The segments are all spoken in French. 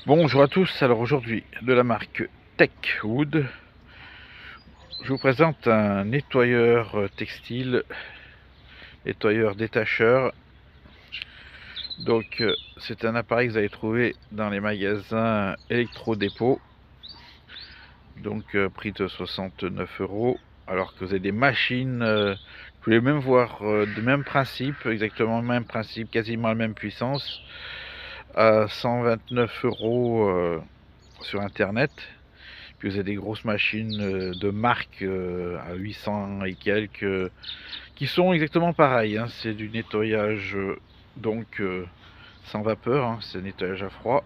Bonjour à tous, alors aujourd'hui de la marque Techwood, je vous présente un nettoyeur textile, nettoyeur détacheur. Donc c'est un appareil que vous allez trouver dans les magasins électro-dépôt, donc prix de 69 €, alors que vous avez des machines, vous pouvez même voir le même principe, exactement le même principe, quasiment la même puissance, à 129 € sur internet. Puis vous avez des grosses machines de marque à 800 et quelques qui sont exactement pareilles, hein. C'est du nettoyage donc sans vapeur, hein, c'est nettoyage à froid.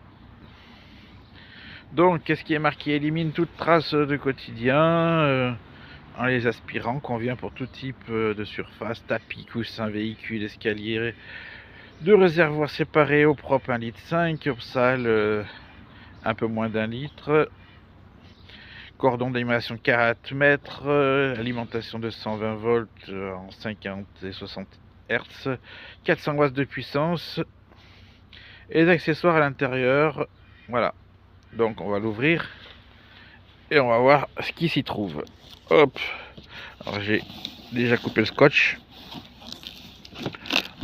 Donc qu'est-ce qui est marqué? Élimine toute trace de quotidien en les aspirant, convient pour tout type de surface, tapis, coussins, véhicules, escaliers, de réservoirs séparés, eau propre 1,5 litre, eau sale un peu moins d'1 litre. Cordon d'animation 40 mètres, alimentation de 120 volts en 50 et 60 Hz, 400 watts de puissance et d'accessoires à l'intérieur. Voilà, donc on va l'ouvrir et on va voir ce qui s'y trouve. Hop, alors j'ai déjà coupé le scotch.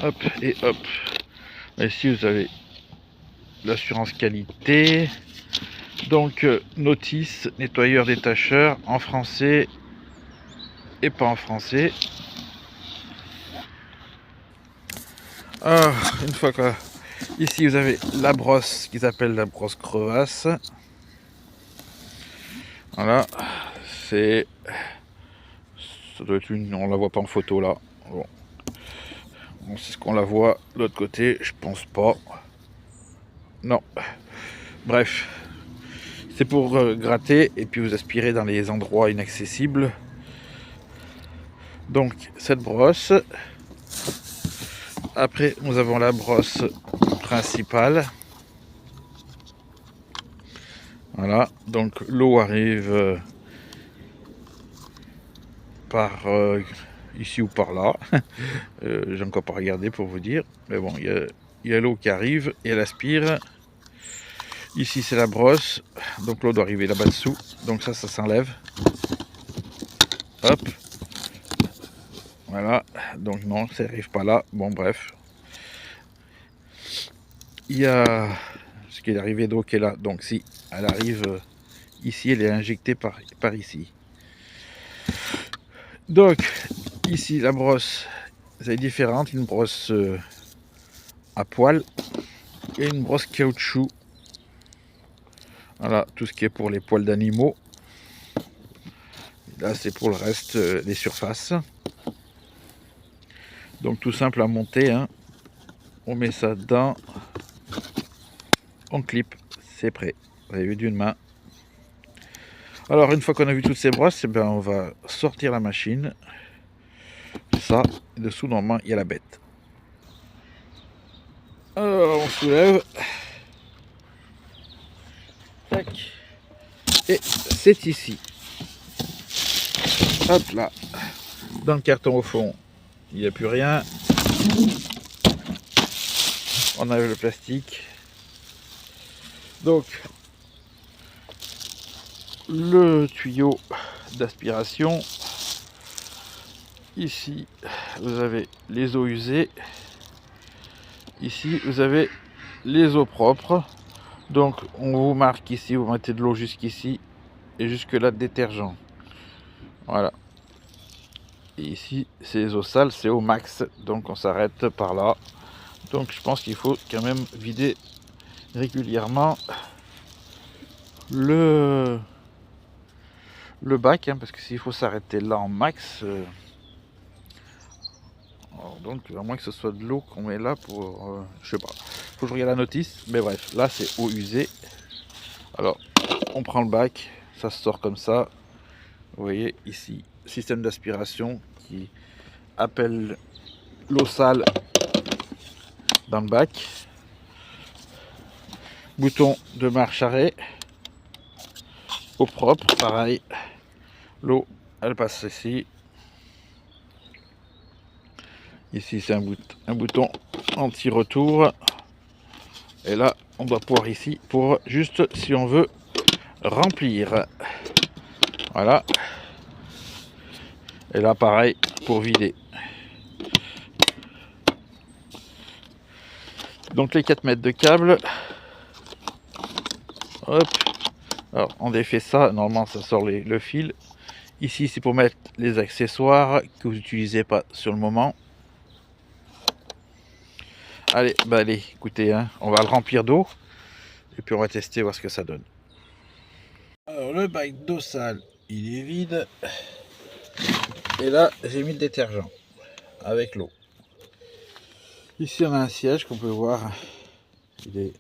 Hop et hop. Ici vous avez l'assurance qualité. Donc notice nettoyeur détacheur en français et pas en français. Une fois que ici vous avez la brosse qui s'appelle la brosse crevasse. Voilà, c'est ça doit être une, on la voit pas en photo là. Bon, c'est ce qu'on la voit de l'autre côté, je pense pas. Non. Bref, c'est pour gratter et puis vous aspirer dans les endroits inaccessibles. Donc cette brosse. Après nous avons la brosse principale. Voilà, donc l'eau arrive par ici ou par là. J'ai encore pas regardé pour vous dire, mais bon, il y a l'eau qui arrive et elle aspire. Ici c'est la brosse, donc l'eau doit arriver là-bas dessous, donc ça s'enlève. Hop, voilà, donc non, ça n'arrive pas là. Bon, bref, il y a ce qui est arrivé d'eau qui est là, donc si elle arrive ici, elle est injectée par ici. Donc ici la brosse, elle est différente, une brosse à poil et une brosse caoutchouc. Voilà, tout ce qui est pour les poils d'animaux. Là c'est pour le reste des surfaces. Donc tout simple à monter, hein. On met ça dedans, on clip, c'est prêt. Vous avez vu d'une main. Alors une fois qu'on a vu toutes ces brosses, eh ben, on va sortir la machine. Ça, et dessous normalement il y a la bête. Alors on soulève. Tac. Et c'est ici. Hop là. Dans le carton au fond, il n'y a plus rien. On enlève le plastique. Donc le tuyau d'aspiration. Ici vous avez les eaux usées. Ici vous avez les eaux propres. Donc on vous marque ici, vous mettez de l'eau jusqu'ici et jusque là de détergent. Voilà. Et ici c'est les eaux sales, c'est au max, donc on s'arrête par là. Donc je pense qu'il faut quand même vider régulièrement le bac, hein, parce que s'il faut s'arrêter là en max, donc à moins que ce soit de l'eau qu'on met là pour je sais pas, faut que je regarde la notice, mais bref, là c'est eau usée. Alors on prend le bac, ça se sort comme ça, vous voyez ici, système d'aspiration qui appelle l'eau sale dans le bac, bouton de marche arrêt, eau propre, pareil, l'eau elle passe ici. Ici c'est un bouton anti-retour. Et là on doit pouvoir ici pour juste si on veut remplir. Voilà. Et là pareil pour vider. Donc les 4 mètres de câble. Hop. Alors on défait ça, normalement ça sort le fil. Ici c'est pour mettre les accessoires que vous n'utilisez pas sur le moment. Allez, bah allez, écoutez, hein, on va le remplir d'eau. Et puis on va tester voir ce que ça donne. Alors le bac d'eau sale, il est vide. Et là j'ai mis le détergent avec l'eau. Ici on a un siège qu'on peut voir. Il est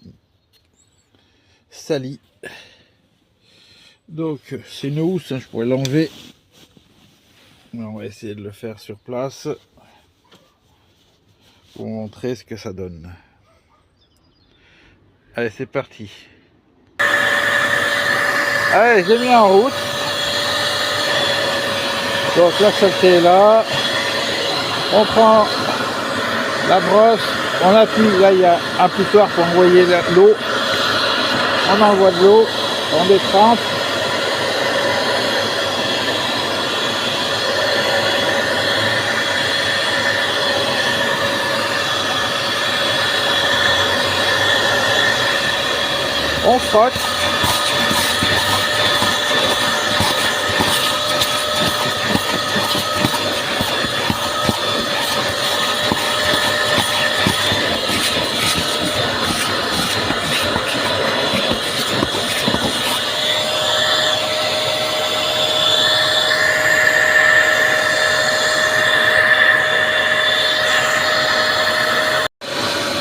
sali. Donc c'est une housse, hein, je pourrais l'enlever. On va essayer de le faire sur place pour vous montrer ce que ça donne. Allez, c'est parti. Allez, j'ai mis en route. Donc la saleté est là. On prend la brosse, on appuie. Là, il y a un putoir pour envoyer l'eau. On envoie de l'eau, on détrempe. On frotte.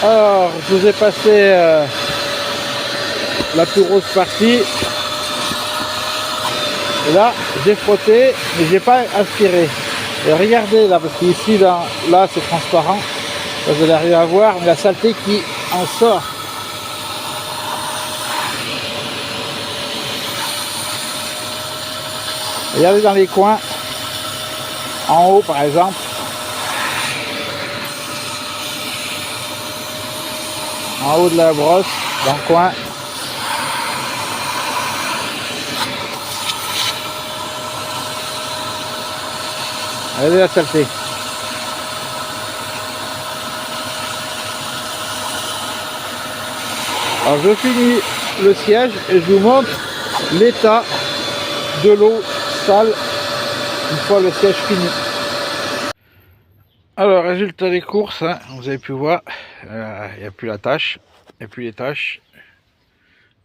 Alors, je vous ai passé la plus grosse partie. Et là, j'ai frotté, mais j'ai pas aspiré. Et regardez là, parce qu'ici, là c'est transparent. Là, vous allez arriver à voir, mais la saleté qui en sort. Regardez dans les coins. En haut, par exemple. En haut de la brosse, dans le coin. Regardez la saleté. Alors je finis le siège et je vous montre l'état de l'eau sale une fois le siège fini. Alors résultat des courses, hein, vous avez pu voir, il n'y a plus la tache, il n'y a plus les taches.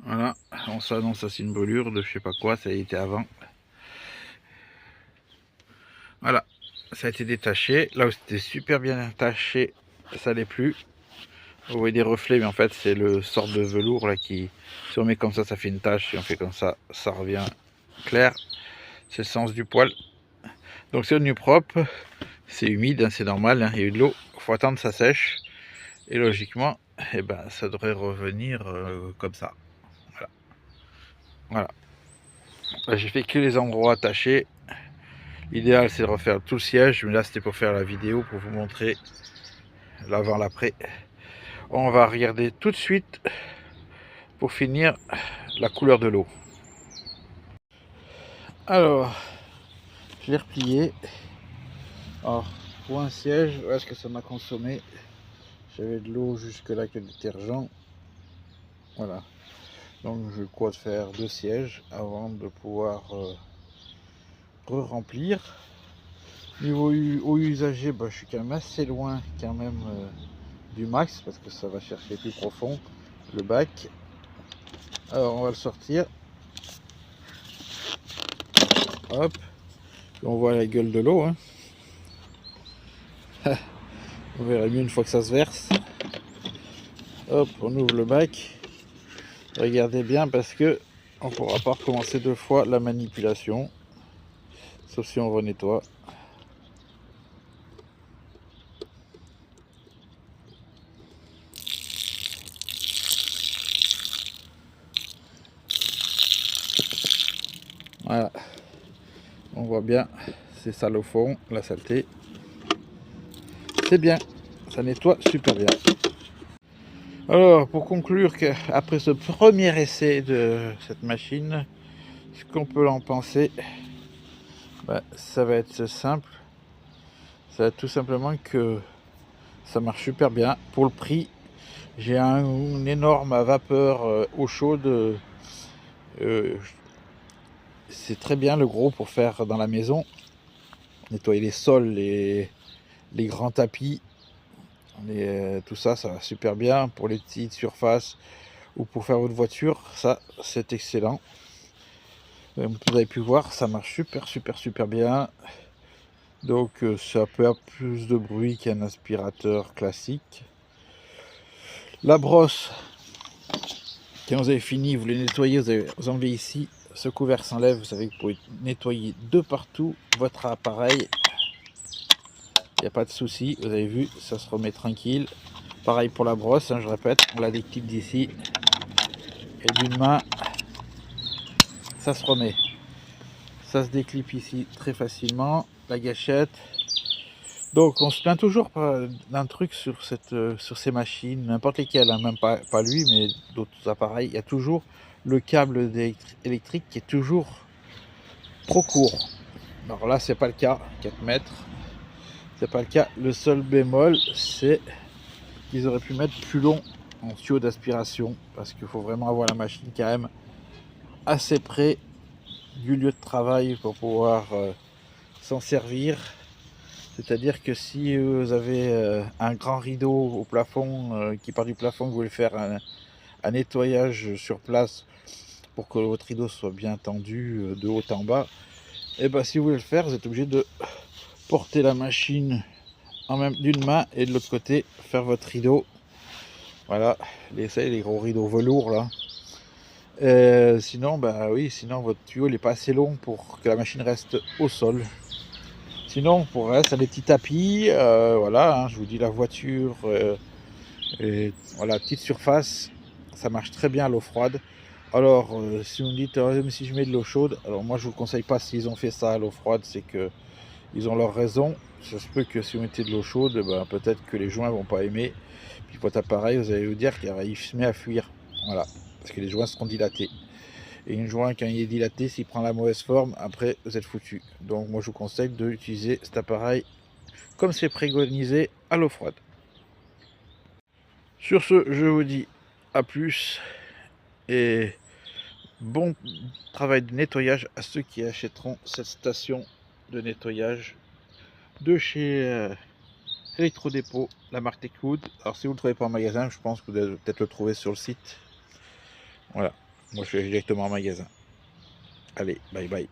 Voilà, on s'annonce, ça c'est une brûlure de je sais pas quoi, ça a été avant. Voilà, ça a été détaché. Là où c'était super bien attaché, ça l'est plus. Vous voyez des reflets, mais en fait c'est le sort de velours là qui, si on met comme ça fait une tache, si on fait comme ça revient clair. C'est le sens du poil. Donc c'est devenu propre, c'est humide, hein, c'est normal, hein, il y a eu de l'eau, il faut attendre que ça sèche. Et logiquement, eh ben, ça devrait revenir comme ça. Voilà. Voilà. J'ai fait que les endroits attachés. L'idéal c'est de refaire tout le siège, mais là c'était pour faire la vidéo, pour vous montrer l'avant, l'après. On va regarder tout de suite, pour finir, la couleur de l'eau. Alors, je l'ai replié. Alors, pour un siège, voilà ce que ça m'a consommé. J'avais de l'eau jusque là avec le détergent. Voilà. Donc je crois faire 2 sièges avant de pouvoir remplir. Niveau eau usagée, bah, je suis quand même assez loin quand même du max parce que ça va chercher plus profond le bac. Alors on va le sortir. Hop. On voit la gueule de l'eau. Hein. On verra mieux une fois que ça se verse. Hop, on ouvre le bac. Regardez bien parce que on ne pourra pas recommencer 2 fois la manipulation. Sauf si on renettoie. Voilà. On voit bien, c'est sale au fond, la saleté. C'est bien, ça nettoie super bien. Alors, pour conclure, après ce premier essai de cette machine, ce qu'on peut en penser, ça va être simple. Ça va être tout simplement que ça marche super bien. Pour le prix, j'ai une énorme vapeur eau chaude. C'est très bien le gros pour faire dans la maison. Nettoyer les sols, les grands tapis, tout ça, ça va super bien. Pour les petites surfaces ou pour faire votre voiture, ça c'est excellent. Comme vous avez pu voir, ça marche super bien. Donc ça peut avoir plus de bruit qu'un aspirateur classique. La brosse, quand vous avez fini, vous les nettoyez, vous enlevez ici, ce couvert s'enlève, vous savez que vous pouvez nettoyer de partout votre appareil. Il n'y a pas de souci, vous avez vu, ça se remet tranquille. Pareil pour la brosse, je répète, on la déclipe d'ici. Et d'une main, ça se remet. Ça se déclipe ici très facilement, la gâchette. Donc on se plaint toujours d'un truc sur ces machines, n'importe lesquelles, hein, même pas lui, mais d'autres appareils. Il y a toujours le câble électrique qui est toujours trop court. Alors là, c'est pas le cas, 4 mètres. C'est pas le cas. Le seul bémol, c'est qu'ils auraient pu mettre plus long en tuyau d'aspiration, parce qu'il faut vraiment avoir la machine quand même assez près du lieu de travail pour pouvoir s'en servir. C'est-à-dire que si vous avez un grand rideau au plafond qui part du plafond, que vous voulez faire un nettoyage sur place pour que votre rideau soit bien tendu de haut en bas, et ben si vous voulez le faire, vous êtes obligé de porter la machine d'une main et de l'autre côté faire votre rideau. Voilà, les gros rideaux velours là. Sinon, sinon votre tuyau n'est pas assez long pour que la machine reste au sol. Sinon, pour le reste, des petits tapis, voilà, hein, je vous dis la voiture, et voilà, petite surface, ça marche très bien à l'eau froide. Alors, si vous me dites, mais si je mets de l'eau chaude, alors moi je vous conseille pas, s'ils ont fait ça à l'eau froide, c'est que ils ont leur raison. Ça se peut que si vous mettez de l'eau chaude, peut-être que les joints vont pas aimer. Puis votre appareil, vous allez vous dire qu'il se met à fuir, voilà, parce que les joints seront dilatés. Et une joint, quand il est dilaté, s'il prend la mauvaise forme, après vous êtes foutu. Donc moi je vous conseille d'utiliser cet appareil comme c'est préconisé à l'eau froide. Sur ce, je vous dis à plus et bon travail de nettoyage à ceux qui achèteront cette station de nettoyage de chez Electrodépôt, la marque Techwood. Alors si vous ne le trouvez pas en magasin, je pense que vous devez peut-être le trouver sur le site. Voilà, moi je vais directement en magasin. Allez, bye bye.